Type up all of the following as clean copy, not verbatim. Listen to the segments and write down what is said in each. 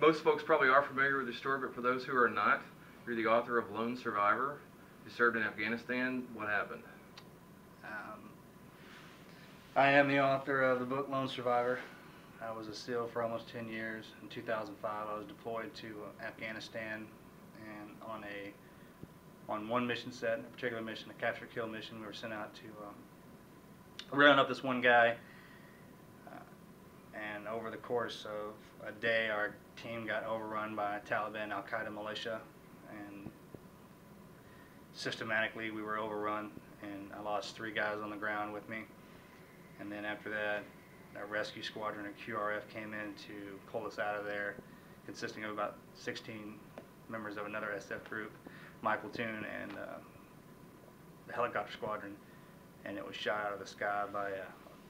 Most folks probably are familiar with your story, but for those who are not, you're the author of Lone Survivor. You served in Afghanistan. What happened? I am the author of the book Lone Survivor. I was a SEAL for almost 10 years. In 2005, I was deployed to Afghanistan, and on one mission set, a particular mission, a capture-kill mission, we were sent out to round up this one guy. And over the course of a day, our team got overrun by Taliban Al-Qaeda militia, and systematically we were overrun, and I lost 3 guys on the ground with me. And then after that, a rescue squadron, a QRF, came in to pull us out of there, consisting of about 16 members of another SF group, my platoon, and the helicopter squadron. And it was shot out of the sky by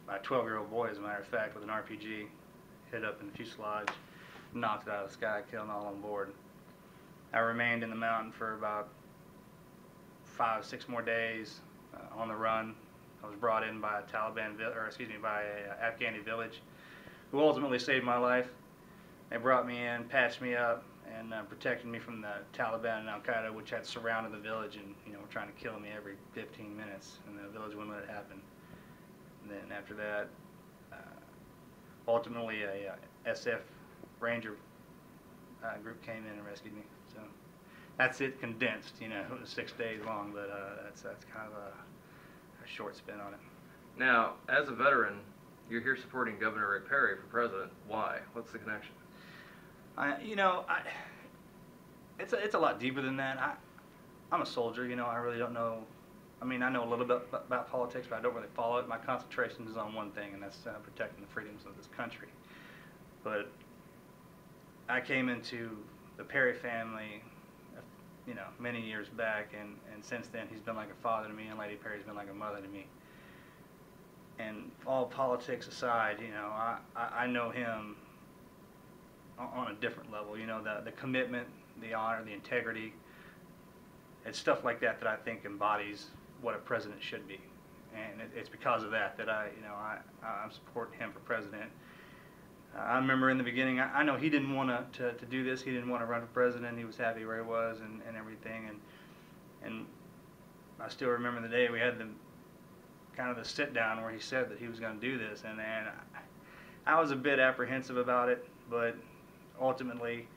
a 12-year-old boy, as a matter of fact, with an RPG, hit up in the fuselage, knocked it out of the sky, killed them all on board. I remained in the mountain for about 5-6 more days on the run. I was brought in by a by a Afghani village, who ultimately saved my life. They brought me in, patched me up, and protected me from the Taliban and Al-Qaeda, which had surrounded the village and were trying to kill me every 15 minutes, and the village wouldn't let it happen. And then after that, ultimately a SF Ranger group came in and rescued me. So that's it condensed. It was 6 days long, but that's kind of a short spin on it. Now, as a veteran, you're here supporting Governor Rick Perry for president. Why? What's the connection? It's a lot deeper than that. I'm a soldier. I really don't know. I mean, I know a little bit about politics, but I don't really follow it. My concentration is on one thing, and that's protecting the freedoms of this country. But I came into the Perry family, many years back, and since then he's been like a father to me, and Lady Perry's been like a mother to me. And all politics aside, I know him on a different level. The commitment, the honor, the integrity. It's stuff like that that I think embodies what a president should be, and it's because of that I'm supporting him for president. I remember in the beginning, I know he didn't want to do this. He didn't want to run for president. He was happy where he was and everything. And I still remember the day we had the sit down where he said that he was going to do this. And I was a bit apprehensive about it, but ultimately,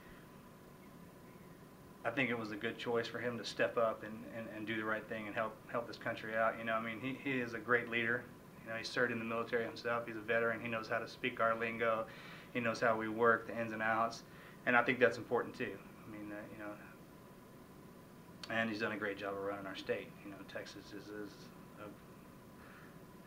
I think it was a good choice for him to step up and do the right thing and help this country out. He is a great leader. He served in the military himself. He's a veteran. He knows how to speak our lingo. He knows how we work, the ins and outs, and I think that's important too. And he's done a great job of running our state. Texas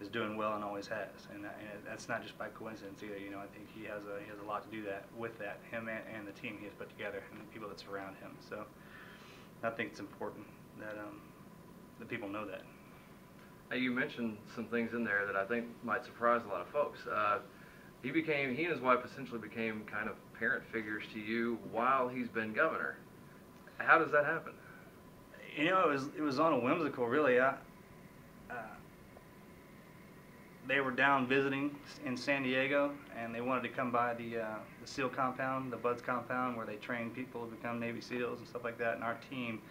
is doing well and always has, and that's not just by coincidence either. I think he has a lot to do with that. Him and the team he has put together and the people that surround him. So I think it's important that people know that. You mentioned some things in there that I think might surprise a lot of folks. He and his wife essentially became kind of parent figures to you while he's been governor. How does that happen? It was on a whimsical, really. They were down visiting in San Diego, and they wanted to come by the SEAL compound, the Buds compound, where they train people to become Navy SEALs and stuff like that. And our team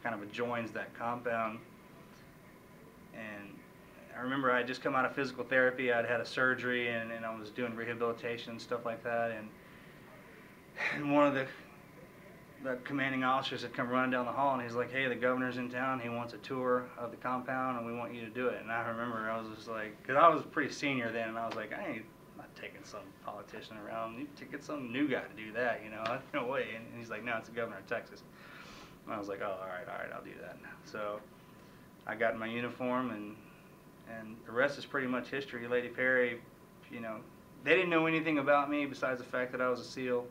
kind of adjoins that compound. And I remember I had just come out of physical therapy. I'd had a surgery, and I was doing rehabilitation and stuff like that. And one of the commanding officers had come running down the hall, and he's like, "Hey, the governor's in town. He wants a tour of the compound, and we want you to do it." And I remember I was just like, because I was pretty senior then, and I was like, I ain't not taking some politician around. You to get some new guy to do that, no way. And he's like, "No, it's the governor of Texas." And I was like, "Oh, all right, I'll do that." So I got in my uniform, and the rest is pretty much history. Lady Perry, they didn't know anything about me besides the fact that I was a SEAL.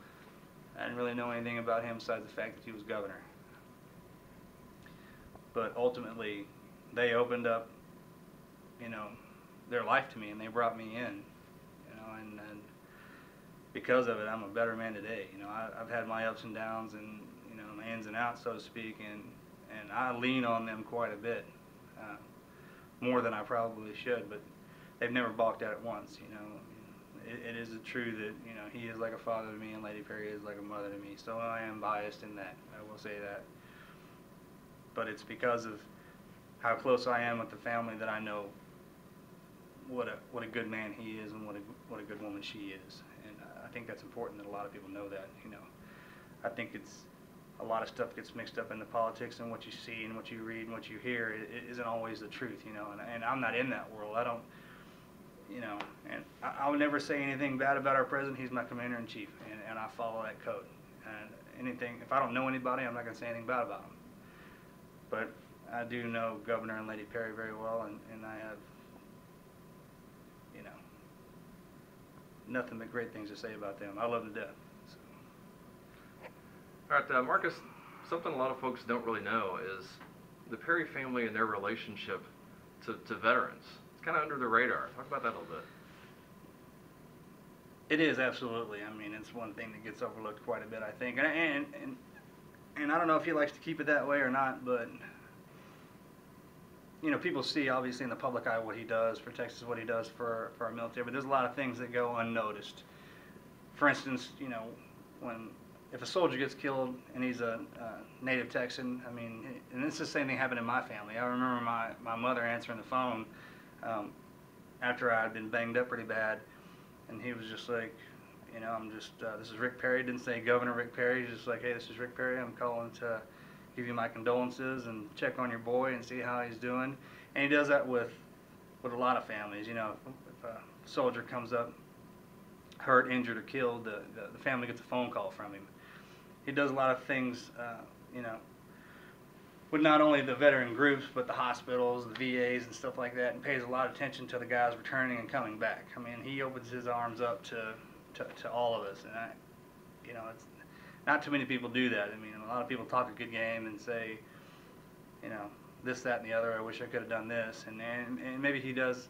I didn't really know anything about him besides the fact that he was governor. But ultimately, they opened up, their life to me, and they brought me in, and because of it, I'm a better man today. I've had my ups and downs and, my ins and outs, so to speak, and I lean on them quite a bit, more than I probably should, but they've never balked at it once, it is true that, you know, he is like a father to me and Lady Perry is like a mother to me. So I am biased in that. I will say that. But it's because of how close I am with the family that I know what a good man he is and what a good woman she is. And I think that's important that a lot of people know that. You know, I think it's a lot of stuff gets mixed up into politics, and what you see and what you read and what you hear it isn't always the truth. You know, and I'm not in that world. I don't. You know, and I would never say anything bad about our president. He's my commander-in-chief, and I follow that code. And anything, if I don't know anybody, I'm not going to say anything bad about them. But I do know Governor and Lady Perry very well, and I have, you know, nothing but great things to say about them. I love them to death. So. All right, Marcus, something a lot of folks don't really know is the Perry family and their relationship to veterans. Kind of under the radar. Talk about that a little bit. It is, absolutely. I mean, it's one thing that gets overlooked quite a bit, I think. And I don't know if he likes to keep it that way or not, but, you know, people see, obviously, in the public eye what he does for Texas, what he does for our military, but there's a lot of things that go unnoticed. For instance, you know, if a soldier gets killed and he's a native Texan, I mean, and it's the same thing happened in my family. I remember my mother answering the phone after I had been banged up pretty bad, and he was just like, you know, I'm just, this is Rick Perry. Didn't say Governor Rick Perry. He's just like, hey, this is Rick Perry. I'm calling to give you my condolences and check on your boy and see how he's doing. And he does that with a lot of families. You know, if a soldier comes up hurt, injured, or killed, the family gets a phone call from him. He does a lot of things, you know, with not only the veteran groups, but the hospitals, the VAs, and stuff like that, and pays a lot of attention to the guys returning and coming back. I mean, he opens his arms up to all of us, and you know, it's not too many people do that. I mean, a lot of people talk a good game and say, you know, this, that, and the other. I wish I could have done this, and maybe he does.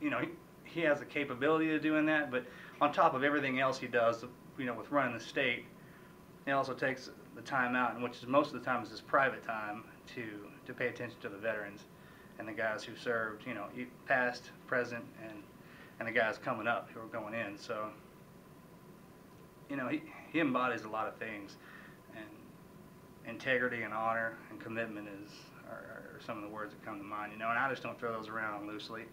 You know, he has the capability of doing that, but on top of everything else he does, you know, with running the state, he also takes the time out, and which is most of the time is his private time, to pay attention to the veterans and the guys who served, you know, past, present, and the guys coming up who are going in. So, you know, he embodies a lot of things, and integrity and honor and commitment are some of the words that come to mind, you know, and I just don't throw those around loosely.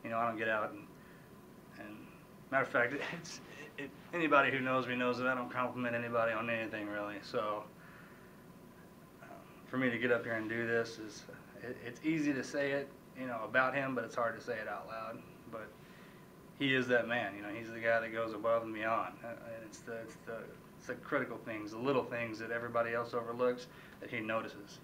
You know, I don't get out and matter of fact, anybody who knows me knows that I don't compliment anybody on anything really. So for me to get up here and do this it's easy to say it, you know, about him, but it's hard to say it out loud. But he is that man, you know. He's the guy that goes above and beyond. And it's the critical things, the little things that everybody else overlooks that he notices.